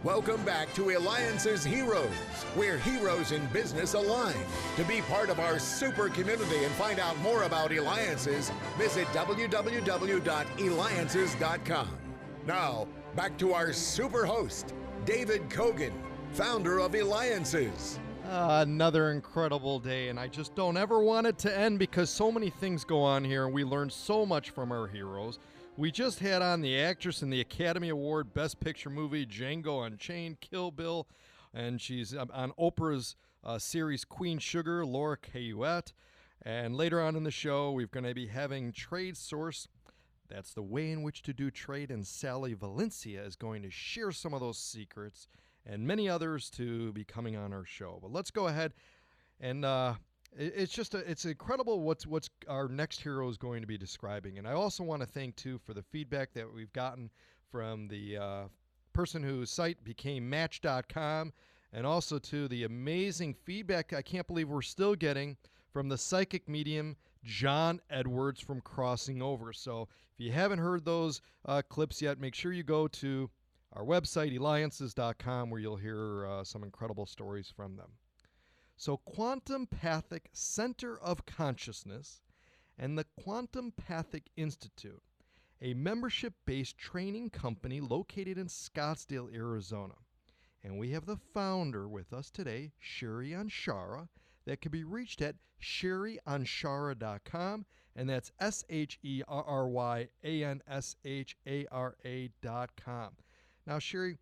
Welcome back to Eliances Heroes, where heroes in business align. To be part of our super community and find out more about Eliances, visit www.Eliances.com. Now, back to our super host, David Kogan, founder of Eliances. Another incredible day, and I just don't ever want it to end because so many things go on here, and we learn so much from our heroes. We just had on the actress in the Academy Award Best Picture movie Django Unchained, Kill Bill, and she's on Oprah's series Queen Sugar, Laura Cayouette. And later on in the show, we're going to be having Trade Source. That's the way in which to do trade, and Sally Valencia is going to share some of those secrets and many others to be coming on our show. But let's go ahead and it's incredible what's our next hero is going to be describing. And I also want to thank too for the feedback that we've gotten from the person whose site became Match.com, and also to the amazing feedback I can't believe we're still getting from the psychic medium John Edwards from Crossing Over. So if you haven't heard those clips yet, make sure you go to our website, Eliances.com, where you'll hear some incredible stories from them. So QuantumPathic Center of Consciousness and the QuantumPathic Institute, a membership-based training company located in Scottsdale, Arizona. And we have the founder with us today, Sherry Anshara, that can be reached at SherryAnshara.com, and that's SherryAnshara.com. Now, Sherry,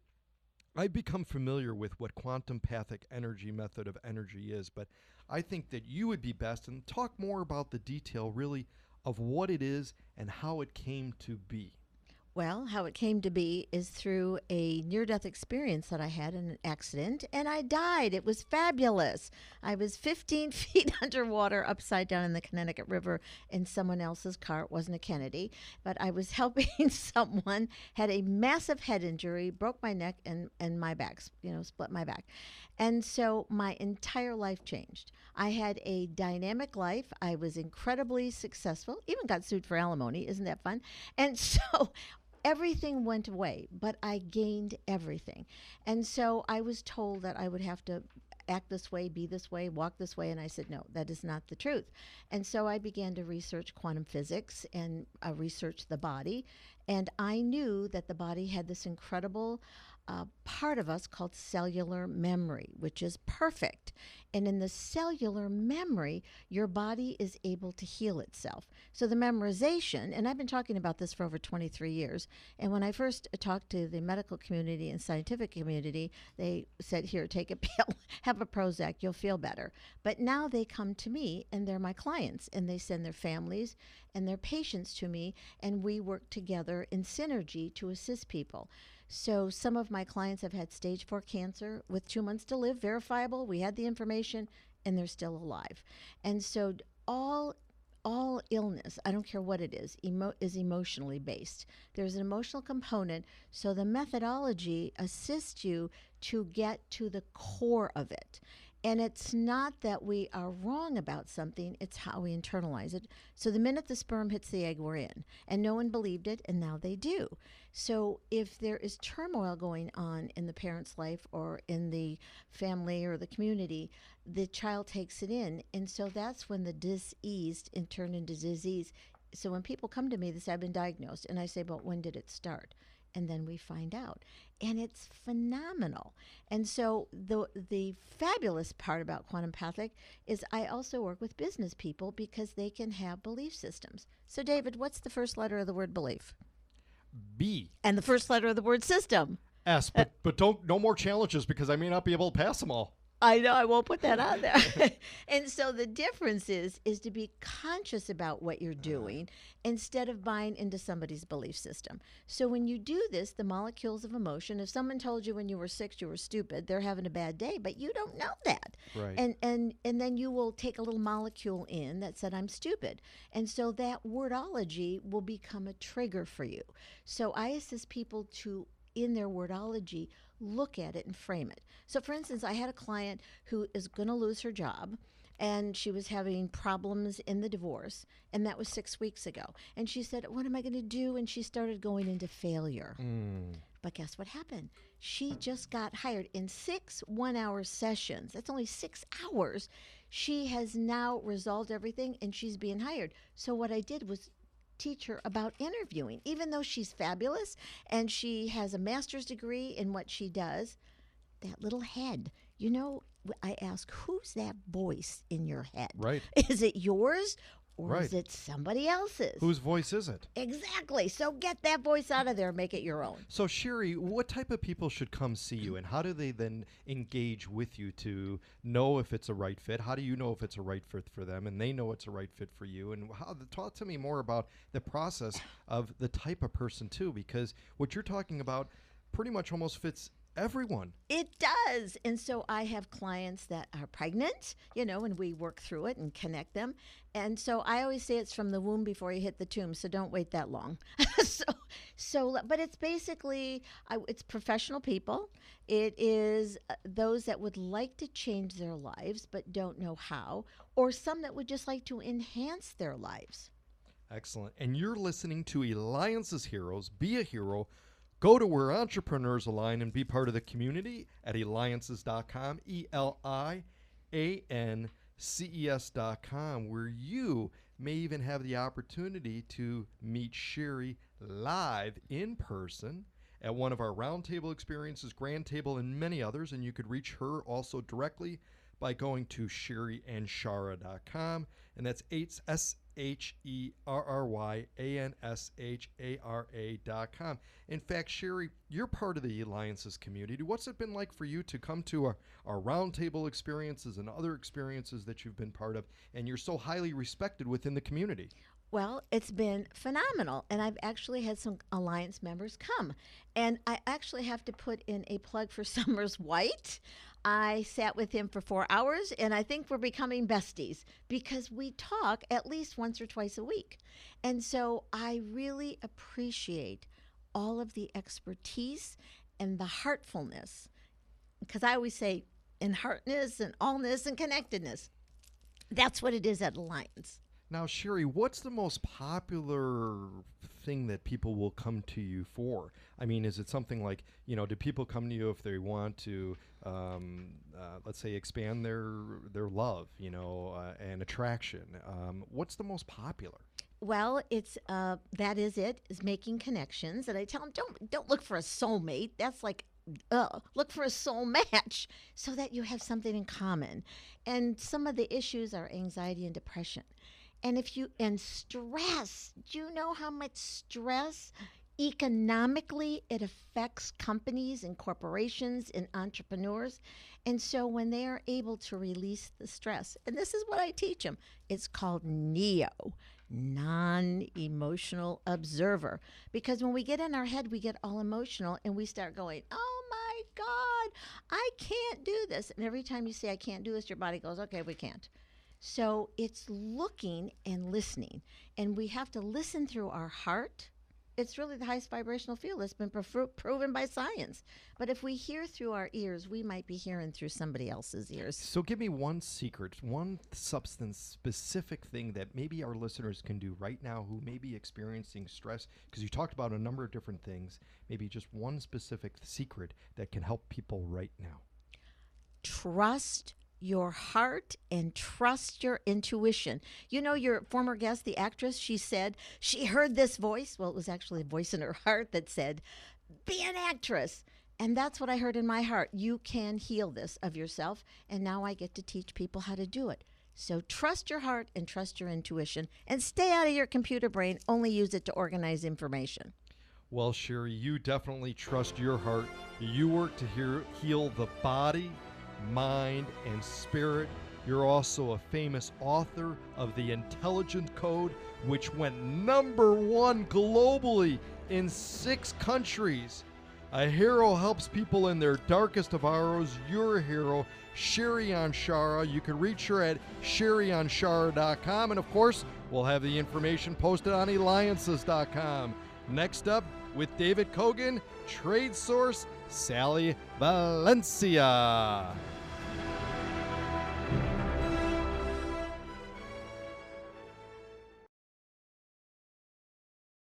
I've become familiar with what quantum-pathic energy method of energy is, but I think that you would be best and talk more about the detail, really, of what it is and how it came to be. Well, how it came to be is through a near-death experience that I had in an accident, and I died. It was fabulous. I was 15 feet underwater, upside down in the Connecticut River in someone else's car. It wasn't a Kennedy, but I was helping someone, had a massive head injury, broke my neck and my back, split my back. And so my entire life changed. I had a dynamic life. I was incredibly successful, even got sued for alimony. Isn't that fun? And so everything went away, but I gained everything. And so I was told that I would have to act this way, be this way, walk this way. And I said, no, that is not the truth. And so I began to research quantum physics and research the body. And I knew that the body had this incredible part of us called cellular memory, which is perfect. And in the cellular memory, your body is able to heal itself. So the memorization, and I've been talking about this for over 23 years, and when I first talked to the medical community and scientific community, they said, here, take a pill, have a Prozac, you'll feel better. But now they come to me, and they're my clients, and they send their families and their patients to me, and we work together in synergy to assist people. So some of my clients have had stage 4 cancer with 2 months to live, verifiable. We had the information, and they're still alive. And so all illness, I don't care what it is emotionally based. There's an emotional component, so the methodology assists you to get to the core of it. And it's not that we are wrong about something, it's how we internalize it. So the minute the sperm hits the egg, we're in. And no one believed it, and now they do. So if there is turmoil going on in the parent's life or in the family or the community, the child takes it in. And so that's when the diseased turned into disease. So when people come to me, they say, I've been diagnosed. And I say, but when did it start? And then we find out. And it's phenomenal. And so the fabulous part about QuantumPathic is I also work with business people because they can have belief systems. So David, what's the first letter of the word belief? B. And the first letter of the word system? S. But no more challenges because I may not be able to pass them all. I know, I won't put that on there. And so the difference is to be conscious about what you're doing instead of buying into somebody's belief system. So when you do this, the molecules of emotion, if someone told you when you were 6 you were stupid, they're having a bad day, but you don't know that. Right. And then you will take a little molecule in that said, I'm stupid. And so that wordology will become a trigger for you. So I assist people to, in their wordology, look at it and frame it. So for instance, I had a client who is going to lose her job, and she was having problems in the divorce, and that was 6 weeks ago. And she said, what am I going to do? And she started going into failure. But guess what happened? She just got hired in 6 1-hour sessions. That's only 6 hours. She has now resolved everything and she's being hired. So what I did was teach her about interviewing. Even though she's fabulous and she has a master's degree in what she does, that little head, I ask, who's that voice in your head? Right. Is it yours or Right. is it somebody else's? Whose voice is it? Exactly. So get that voice out of there and make it your own. So, Sherry, what type of people should come see you, and how do they then engage with you to know if it's a right fit? How do you know if it's a right fit for them, and they know it's a right fit for you? And talk to me more about the process of the type of person, too, because what you're talking about pretty much almost fits everyone. It does. And so I have clients that are pregnant, and we work through it and connect them. And so I always say it's from the womb before you hit the tomb, so don't wait that long. But it's basically, it's professional people. It is those that would like to change their lives but don't know how, or some that would just like to enhance their lives. Excellent. And you're listening to Eliances Heroes. Be a hero. Go to where entrepreneurs align and be part of the community at Eliances.com, Eliances.com, where you may even have the opportunity to meet Sherry live in person at one of our roundtable experiences, Grand Table, and many others. And you could reach her also directly by going to SherryAnshara.com, and that's SherryAnshara.com. In fact, Sherry, you're part of the Eliances community. What's it been like for you to come to our roundtable experiences and other experiences that you've been part of, and you're so highly respected within the community? Well, it's been phenomenal, and I've actually had some Alliance members come. And I actually have to put in a plug for Summers White. I sat with him for 4 hours, and I think we're becoming besties because we talk at least once or twice a week. And so I really appreciate all of the expertise and the heartfulness, because I always say in heartness and allness and connectedness. That's what it is at Alliance. Now, Sherry, what's the most popular thing that people will come to you for? I mean, is it something like, do people come to you if they want to, let's say, expand their love, and attraction? What's the most popular? Well, it's that is making connections. And I tell them, don't look for a soulmate. That's like, look for a soul match so that you have something in common. And some of the issues are anxiety and depression. And stress. Do you know how much stress economically it affects companies and corporations and entrepreneurs? And so when they are able to release the stress, and this is what I teach them, it's called NEO, non-emotional observer. Because when we get in our head, we get all emotional and we start going, oh my God, I can't do this. And every time you say, I can't do this, your body goes, okay, we can't. So it's looking and listening, and we have to listen through our heart. It's really the highest vibrational field that's been proven by science. But if we hear through our ears, we might be hearing through somebody else's ears. So give me one secret, one substance-specific thing that maybe our listeners can do right now who may be experiencing stress, because you talked about a number of different things, maybe just one specific secret that can help people right now. Trust your heart and trust your intuition. Your former guest, the actress, she said she heard this voice. Well, it was actually a voice in her heart that said, be an actress. And that's what I heard in my heart. You can heal this of yourself. And now I get to teach people how to do it. So trust your heart and trust your intuition and stay out of your computer brain. Only use it to organize information. Well, Sherry, you definitely trust your heart. You work to heal the body, mind, and spirit. You're also a famous author of The Intelligent Code, which went #1 globally in 6 countries. A hero helps people in their darkest of hours. You're a hero, Sherry Anshara. You can reach her at SherryAnshara.com. And of course, we'll have the information posted on Eliances.com. Next up, with David Kogan, Trade Source, Sally Valencia.